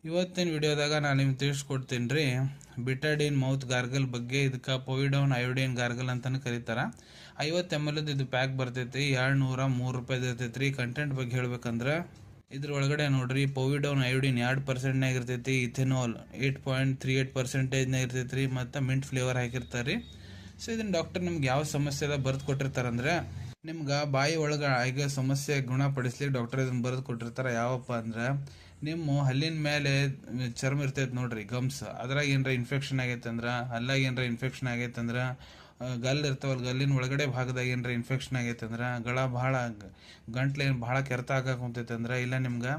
ಇವತ್ತಿನ ವಿಡಿಯೋದಾಗ ನಾನು ನಿಮ್ಗೆ ತಿಳಿಸ್ಕೊಡ್ತೀನಿ ರೀ ಬಿಟಾಡಿನ್ ಮೌತ್ ಗಾರ್ಗಲ್ ಬಗ್ಗೆ. ಇದಕ್ಕೆ ಪೊವಿಡೌನ್ ಅಯೋಡಿನ್ ಗಾರ್ಗಲ್ ಅಂತಾನೆ ಕರೀತಾರೆ. 50 ml ಇದು ಪ್ಯಾಕ್ ಬರ್ತೈತಿ. 203 ರೂಪಾಯಿ ಇರ್ತೈತಿ ರೀ. ಕಂಟೆಂಟ್ ಬಗ್ಗೆ ಹೇಳ್ಬೇಕಂದ್ರೆ ಇದ್ರೊಳಗಡೆ ನೋಡ್ರಿ, ಪೊವಿಡೌನ್ ಅಯೋಡಿನ್ 2% ಇರ್ತೈತಿ, ಇಥೆನಾಲ್ 8.38% ಇರ್ತೈತಿ ರೀ, ಮತ್ತು ಮಿಂಟ್ ಫ್ಲೇವರ್ ಹಾಕಿರ್ತಾರೆ ರೀ. ಸೊ ಇದನ್ನ ಡಾಕ್ಟರ್ ನಿಮ್ಗೆ ಯಾವ ಸಮಸ್ಯೆ ಎಲ್ಲ ಬರೆದು ಕೊಟ್ಟಿರ್ತಾರಂದ್ರೆ, ನಿಮ್ಗೆ ಬಾಯಿ ಒಳಗೆ ಆಗ ಸಮಸ್ಯೆ ಗುಣಪಡಿಸ್ಲಿಕ್ಕೆ ಡಾಕ್ಟರ್ ಇದನ್ನ ಬರೆದು ಕೊಟ್ಟಿರ್ತಾರೆ. ಯಾವಪ್ಪ ಅಂದ್ರೆ, ನಿಮ್ಮ ಹಲ್ಲಿನ ಮೇಲೆ ಚರ್ಮ ಇರ್ತೈತೆ ನೋಡ್ರಿ, ಗಮ್ಸ್, ಅದ್ರಾಗ ಏನಾರ ಇನ್ಫೆಕ್ಷನ್ ಆಗೈತೆ ಅಂದ್ರೆ, ಹಲ್ಲಾಗ ಏನಾರ ಇನ್ಫೆಕ್ಷನ್ ಆಗೈತೆ ಅಂದ್ರೆ, ಗಲ್ ಇರ್ತಾವಲ್ಲ, ಗಲ್ಲಿನ ಒಳಗಡೆ ಭಾಗದಾಗ ಏನಾರ ಇನ್ಫೆಕ್ಷನ್ ಆಗೈತೆ ಅಂದ್ರೆ, ಗಂಟ್ಲು ಏನು ಭಾಳ ಕೆರೆತ ಕುಂತೈತೆ ಅಂದ್ರೆ, ಇಲ್ಲ ನಿಮ್ಗೆ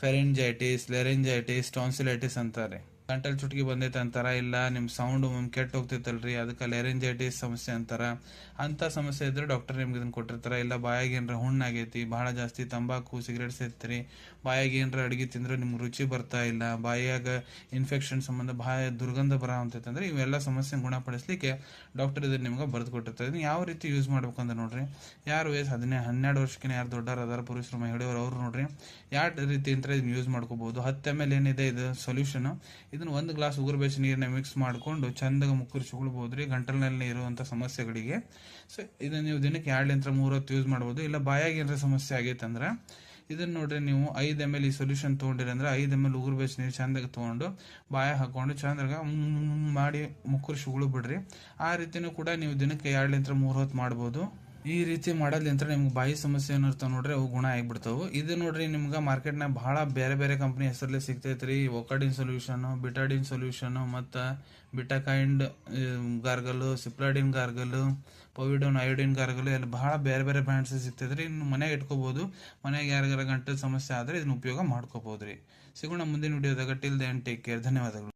ಫೆರೆಂಜೈಟಿಸ್, ಲೆರೆಂಜೈಟಿಸ್, ಟಾನ್ಸಿಲೈಟಿಸ್ ಅಂತಾರೆ. ಗಂಟಲು ಚುಟ್ಕಿ ಬಂದೈತೆ ಅಂತಾರ, ಇಲ್ಲ ನಿಮ್ಮ ಸೌಂಡ್ ಕೆಟ್ಟು ಹೋಗ್ತೈತಲ್ರಿ, ಅದಕ್ಕೆ ಲೆರೆಂಜೈಟಿಸ್ ಸಮಸ್ಯೆ ಅಂತಾರ. ಅಂಥ ಸಮಸ್ಯೆ ಇದ್ರೆ ಡಾಕ್ಟರ್ ನಿಮ್ಗೆ ಇದನ್ನು ಕೊಟ್ಟಿರ್ತಾರೆ. ಇಲ್ಲ ಬಾಯಾಗ ಏನಾರ ಹುಣ್ಣಾಗೈತಿ, ಭಾಳ ಜಾಸ್ತಿ ತಂಬಾಕು ಸಿಗರೇಟ್ ಸೇರ್ತೀರಿ, ಬಾಯಾಗ ಏನಾರ ಅಡುಗೆ ತಿಂದ್ರೆ ನಿಮ್ಗೆ ರುಚಿ ಬರ್ತಾ ಇಲ್ಲ, ಬಾಯಾಗ ಇನ್ಫೆಕ್ಷನ್ ಸಂಬಂಧ ಬಾಯ ದುರ್ಗಂಧ ಬರ ಅಂತೈತೆ ಅಂದ್ರೆ, ಇವೆಲ್ಲ ಸಮಸ್ಯೆ ಗುಣಪಡಿಸ್ಲಿಕ್ಕೆ ಡಾಕ್ಟರ್ ಇದನ್ನು ನಿಮ್ಗೆ ಬರೆದು ಕೊಟ್ಟಿರ್ತಾರೆ. ಇದನ್ನು ಯಾವ ರೀತಿ ಯೂಸ್ ಮಾಡ್ಬೇಕಂದ್ರೆ ನೋಡ್ರಿ, ಯಾರು ವಯಸ್ಸು 12 ವರ್ಷಕ್ಕಿಂತ ಯಾರು ದೊಡ್ಡವರು ಅದಾರ, ಪುರುಷರು ಮಹಿಳೆಯವರು, ಅವ್ರು ನೋಡ್ರಿ ಯಾವ ರೀತಿ ಅಂತ ಇದನ್ನು ಯೂಸ್ ಮಾಡ್ಕೋಬಹುದು. 10 ml ಏನಿದೆ ಇದು ಸೊಲ್ಯೂಷನ್, ಇದನ್ನು 1 ಗ್ಲಾಸ್ ಉಗುರು ಬೆಚ್ಚ ನೀರನ್ನ ಮಿಕ್ಸ್ ಮಾಡಿಕೊಂಡು ಚಂದಾಗ ಮುಕ್ಕರಿಸ್ಕೊಳ್ಬೋದು ರೀ ಗಂಟಲಿನಲ್ಲಿ ಇರುವಂಥ ಸಮಸ್ಯೆಗಳಿಗೆ. ಸೊ ಇದನ್ನು ನೀವು ದಿನಕ್ಕೆ 2-3 ಹೊತ್ತು ಯೂಸ್ ಮಾಡ್ಬೋದು. ಇಲ್ಲ ಬಾಯಾಗ ಏನಾರ ಸಮಸ್ಯೆ ಆಗೈತೆ ಅಂದ್ರೆ ಇದನ್ನು ನೋಡ್ರಿ, ನೀವು 5 ml ಈ ಸೊಲ್ಯೂಷನ್ ತೊಗೊಂಡಿರಿ ಅಂದ್ರೆ 5 ml ಉಗುರು ಬೆಚ್ಚ ನೀರು ಚಂದಾಗ ತೊಗೊಂಡು ಬಾಯ ಹಾಕೊಂಡು ಚಂದಾಗ ಮಾಡಿ ಮುಕ್ಕರಿಸಿ ಉಗುಳು ಬಿಡ್ರಿ. ಆ ರೀತಿನೂ ಕೂಡ ನೀವು ದಿನಕ್ಕೆ 2-3 ಹೊತ್ತು ಮಾಡ್ಬೋದು. ಈ ರೀತಿ ಮಾಡೋದ್ಲಿಂತ ನಿಮ್ಗೆ ಬಾಯಿ ಸಮಸ್ಯೆ ಏನಿರ್ತಾವೆ ನೋಡ್ರಿ, ಅವು ಗುಣ ಆಗಿಬಿಡ್ತಾವೆ. ಇದು ನೋಡ್ರಿ, ನಿಮ್ಗೆ ಮಾರ್ಕೆಟ್ನಾಗ ಭಾಳ ಬೇರೆ ಬೇರೆ ಕಂಪ್ನಿ ಹೆಸರಲ್ಲಿ ಸಿಗ್ತೈತೆ ರೀ. ಒಕಾಡಿನ್ ಸೊಲ್ಯೂಷನು, ಬಿಟಾಡಿನ್ ಸೊಲ್ಯೂಷನು, ಮತ್ತು ಬಿಟಾಕೈಂಡ್ ಗಾರ್ಗಲ್ಲು, ಸಿಪ್ಲಾಡಿನ್ ಗಾರ್ಗಲ್ಲು, ಪೊವಿಡೋನ್ ಅಯೋಡಿನ್ ಗಾರ್ಗಲ್ಲು, ಎಲ್ಲ ಭಾಳ ಬೇರೆ ಬೇರೆ ಬ್ರ್ಯಾಂಡ್ಸ್ ಸಿಗ್ತೈತೆ ರೀ. ಇನ್ನು ಮನೆಗೆ ಇಟ್ಕೋಬೋದು. ಮನೆಗೆ ಯಾರಿಗಾರ ಗಂಟಲು ಸಮಸ್ಯೆ ಆದರೆ ಇದನ್ನ ಉಪಯೋಗ ಮಾಡ್ಕೋಬೋದು ರೀ. ಸಿಗೋಣ ಮುಂದಿನ ವಿಡಿಯೋದಾಗ. Till then take care. ಧನ್ಯವಾದಗಳು.